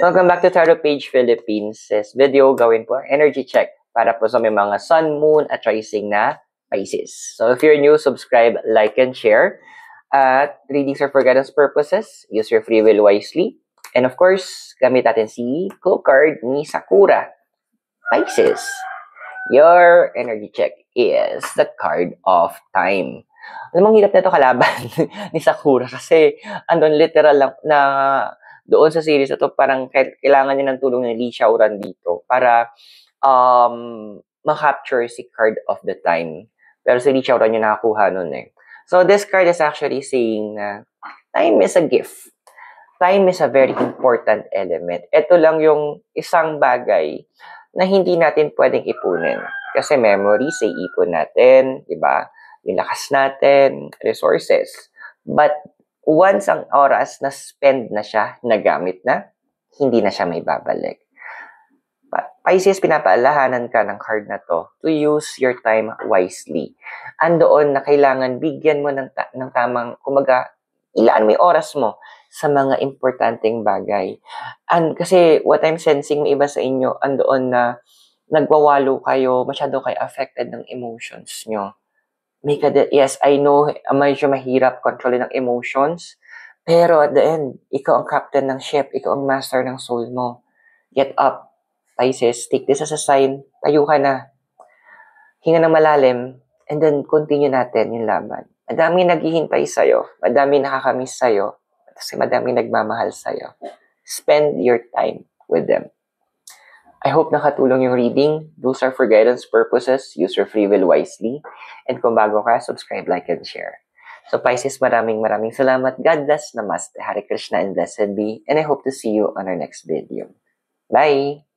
Welcome back to Tarot Page Philippines. This video, gawin po ang energy check para po sa may mga sun, moon, at rising na Pisces. So if you're new, subscribe, like, and share. Readings are for guidance purposes. Use your free will wisely. And of course, gamit natin si clue card ni Sakura. Pisces, your energy check is the card of time. Alam mong hirap na ito kalaban ni Sakura kasi andun literal lang na doon sa series ito parang kailangan niya ng tulong ni Li Xiaoran dito para ma-capture si card of the time. Pero si Li Xiaoran yung nakakuha nun eh. So this card is actually saying na time is a gift. Time is a very important element. Ito lang yung isang bagay na hindi natin pwedeng ipunin. Kasi memories ay ipon natin, di ba? Yung lakas natin, resources. But once ang oras na spend na siya, nagamit na, hindi na siya may babalik. But Pisces, pinapaalahanan ka ng card na to use your time wisely. Andoon na kailangan bigyan mo ng tamang, kumaga, ilaan mo yung oras mo sa mga importanteng bagay. And kasi what I'm sensing, may iba sa inyo, andoon na nagwawalo kayo, masyado kayo affected ng emotions nyo. Yes, I know, medyo mahirap kontrolin ng emotions, pero at the end, ikaw ang captain ng ship, ikaw ang master ng soul mo. Get up, Pisces, take this as a sign, tayo ka na, hinga ng malalim, and then continue natin yung laban. Madami naghihintay sa'yo, madami nakakamiss sa'yo, kasi madami nagmamahal sa'yo. Spend your time with them. I hope nakatulong yung reading. Those are for guidance purposes. Use your free will wisely. And kung bago ka, subscribe, like, and share. So Pisces, maraming salamat. God bless. Namaste. Hare Krishna and blessed be. And I hope to see you on our next video. Bye!